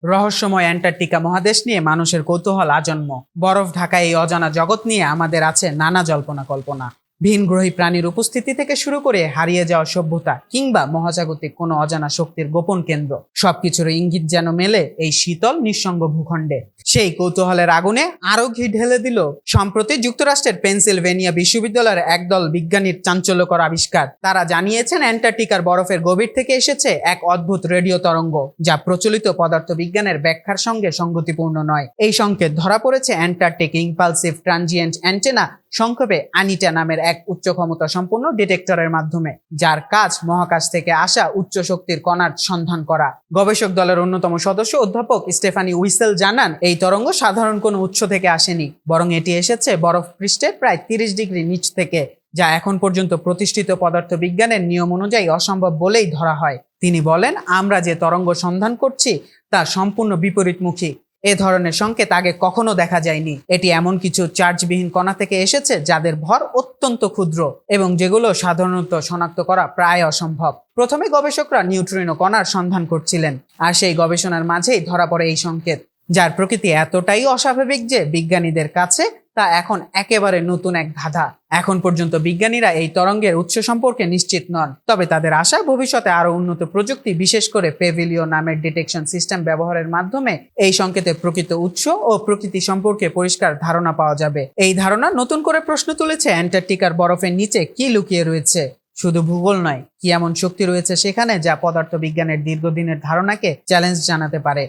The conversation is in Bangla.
রহস্যময় অ্যান্টার্কটিকা মহাদেশ নিয়ে মানুষের কৌতূহল আজন্ম। বরফ ঢাকা এই অজানা জগৎ নিয়ে আমাদের আছে নানা জল্পনা কল্পনা। ভিনগ্রহী প্রাণীর উপস্থিতি থেকে শুরু করে হারিয়ে যাওয়া সভ্যতা কিংবা মহাজাগতিক কোনো অজানা শক্তির গোপন কেন্দ্র, সবকিছুর ইঙ্গিত যেন মেলে এই শীতল নিঃসঙ্গ ভূখণ্ডে। সেই কৌতূহলের আগুনে আরো ঘি ঢেলে দিল সম্প্রতি যুক্তরাষ্ট্রের পেনসিলভেনিয়া বিশ্ববিদ্যালয়ের একদল বিজ্ঞানীর চাঞ্চল্যকর আবিষ্কার। তারা জানিয়েছেন অ্যান্টার্কটিকার বরফের গভীর থেকে এসেছে এক অদ্ভুত রেডিও তরঙ্গ, যা প্রচলিত পদার্থবিজ্ঞানের ব্যাখ্যার সঙ্গে সঙ্গতিপূর্ণ নয়। এই সংকেত ধরা পড়েছে অ্যান্টার্কটিক ইম্পালসিভ ট্রানজিয়েন্ট অ্যান্টেনা, সংক্ষেপে আনিটা নামের এক উচ্চ ক্ষমতা সম্পন্ন ডিটেক্টরের মাধ্যমে, যার কাজ মহাকাশ থেকে আসা উচ্চ শক্তির কণার সন্ধান করা। গবেষক দলের অন্যতম সদস্য অধ্যাপক স্টেফানি উইসেল জানান, এই তরঙ্গ সাধারণ কোনো উৎস থেকে আসেনি, বরং এটি এসেছে বরফ পৃষ্ঠের প্রায় 30 ডিগ্রি নিচ থেকে, যা এখন পর্যন্ত প্রতিষ্ঠিত পদার্থবিজ্ঞানের নিয়ম অনুযায়ী অসম্ভব বলেই ধরা হয়। তিনি বলেন, আমরা যে তরঙ্গ সন্ধান করছি তা সম্পূর্ণ বিপরীতমুখী। এ ধরনের সংকেত আগে কখনো দেখা যায়নি। এটি এমন কিছু চার্জবিহীন কণা থেকে এসেছে যাদের ভর অত্যন্ত ক্ষুদ্র এবং যেগুলো সাধারণত শনাক্ত করা প্রায় অসম্ভব। প্রথমে গবেষকরা নিউট্রিনো কণার সন্ধান করছিলেন, আর সেই গবেষণার মাঝেই ধরা পড়ে এই সংকেত, যার প্রকৃতি এতটাই অস্বাভাবিক যে বিজ্ঞানীদের কাছে তা এখন একেবারে নতুন এক ধাঁধা। এখন পর্যন্ত বিজ্ঞানীরা এই তরঙ্গের উৎস সম্পর্কে নিশ্চিত নন, তবে তাদের আশা ভবিষ্যতে আরো উন্নত প্রযুক্তি, বিশেষ করে পেভিলিও নামের ডিটেকশন সিস্টেম ব্যবহারের মাধ্যমে এই সংকেতের প্রকৃত উৎস ও প্রকৃতি সম্পর্কে পরিষ্কার ধারণা পাওয়া যাবে। এই ধারণা নতুন করে প্রশ্ন তুলেছে অ্যান্টার্কটিকার বরফের নিচে কি লুকিয়ে রয়েছে। শুধু ভূগোল নয়, কি এমন শক্তি রয়েছে সেখানে যা পদার্থবিজ্ঞানের দীর্ঘদিনের ধারণাকে চ্যালেঞ্জ জানাতে পারে।